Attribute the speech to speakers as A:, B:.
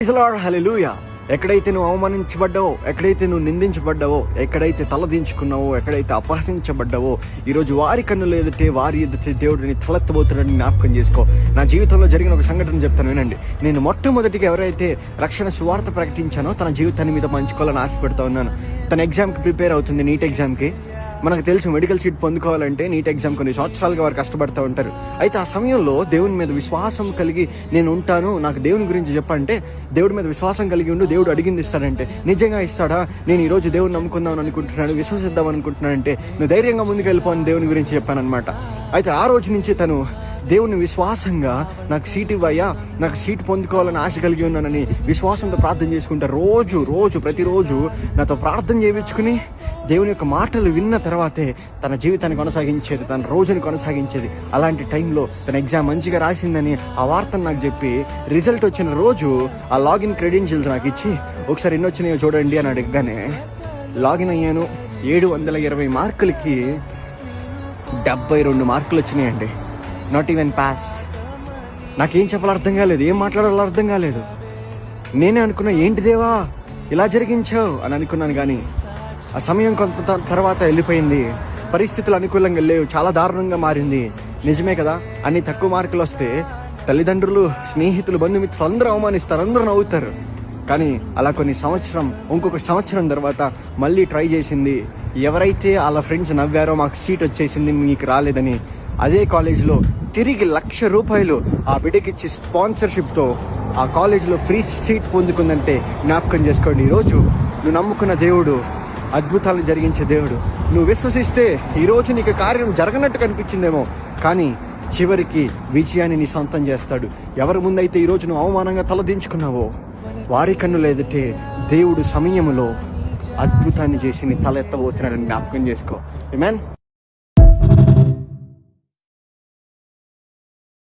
A: హల్లెలూయా. ఎక్కడైతే నువ్వు అవమానించబడ్డావో, ఎక్కడైతే నువ్వు నిందించబడ్డావో, ఎక్కడైతే తలదించుకున్నావో, ఎక్కడైతే అపహసించబడ్డావో, ఈరోజు వారి కన్నులు ఎదుటే, వారి ఎదుటే దేవుడిని తలెత్తబోతున్నాడని జ్ఞాపకం చేసుకో. నా జీవితంలో జరిగిన ఒక సంఘటన చెప్తాను, వినండి. నేను మొట్టమొదటిగా ఎవరైతే రక్షణ సువార్త ప్రకటించానో తన జీవితాన్ని మీద పంచుకోవాలని ఆశపెడతా ఉన్నాను. తన ఎగ్జామ్కి ప్రిపేర్ అవుతుంది, నీట్ ఎగ్జామ్కి. మనకు తెలుసు, మెడికల్ సీట్ పొందుకోవాలంటే నీట్ ఎగ్జామ్ కొన్ని సంవత్సరాలుగా వారు కష్టపడుతూ ఉంటారు. అయితే ఆ సమయంలో దేవుని మీద విశ్వాసం కలిగి నేను ఉంటాను, నాకు దేవుని గురించి చెప్పంటే, దేవుడి మీద విశ్వాసం కలిగి ఉండు, దేవుడు అడిగింది ఇస్తాడంటే నిజంగా ఇస్తాడా? నేను ఈరోజు దేవుని నమ్ముకుందాం అనుకుంటున్నాను, విశ్వసిద్దాం అనుకుంటున్నానంటే నువ్వు ధైర్యంగా ముందుకు వెళ్ళిపోని దేవుని గురించి చెప్పానమాట. అయితే ఆ రోజు నుంచి తను దేవుని విశ్వాసంగా నాకు సీట్ ఇవ్వయ్యా, నాకు సీట్ పొందుకోవాలని ఆశ కలిగి ఉన్నానని విశ్వాసంతో ప్రార్థన చేసుకుంటా. ప్రతిరోజు నాతో ప్రార్థన చేయించుకుని దేవుని యొక్క మాటలు విన్న తర్వాతే తన జీవితాన్ని కొనసాగించేది, తన రోజుని కొనసాగించేది. అలాంటి టైంలో తన ఎగ్జామ్ మంచిగా రాసిందని ఆ వార్తను నాకు చెప్పి, రిజల్ట్ వచ్చిన రోజు ఆ లాగిన్ క్రెడెన్షియల్స్ నాకు ఇచ్చి, ఒకసారి ఎన్ని వచ్చినాయో చూడండి అని అడగగానే లాగిన్ అయ్యాను. 720 మార్కులకి 72 మార్కులు వచ్చినాయండి. Not even pass. నాకేం చెప్పాలో అర్థం కాలేదు, ఏం మాట్లాడాలో అర్థం కాలేదు. నేనే అనుకున్నా, ఏంటి దేవా ఇలా జరిగించావు అని అనుకున్నాను. కానీ ఆ సమయం కొంత తర్వాత వెళ్ళిపోయింది. పరిస్థితులు అనుకూలంగా లేవు, చాలా దారుణంగా మారింది. నిజమే కదా, అన్ని తక్కువ మార్కులు వస్తే తల్లిదండ్రులు, స్నేహితులు, బంధుమిత్రులు అందరూ అవమానిస్తారు, అందరూ నవ్వుతారు. కానీ అలా ఇంకొక సంవత్సరం తర్వాత మళ్ళీ ట్రై చేసింది. ఎవరైతే వాళ్ళ ఫ్రెండ్స్ నవ్వారో మాకు సీట్ వచ్చేసింది, మీకు రాలేదని, అదే కాలేజీలో తిరిగి ₹1,00,000 ఆ బిడ్డకిచ్చి స్పాన్సర్షిప్తో ఆ కాలేజీలో ఫ్రీ సీట్ పొందుకుందంటే జ్ఞాపకం చేసుకోండి. ఈరోజు నువ్వు నమ్ముకున్న దేవుడు అద్భుతాలు జరిగించే దేవుడు. నువ్వు విశ్వసిస్తే ఈరోజు నీకు కార్యం జరగనట్టు కనిపించిందేమో, కానీ చివరికి విజయాన్ని నీ సొంతం చేస్తాడు. ఎవరి ముందైతే ఈరోజు నువ్వు అవమానంగా తలదించుకున్నావో వారి కన్నులు ఎదుటే దేవుడు సమయంలో అద్భుతాన్ని చేసి నీ తల ఎత్తబోతున్నాడని జ్ఞాపకం చేసుకో. ఆమేన్.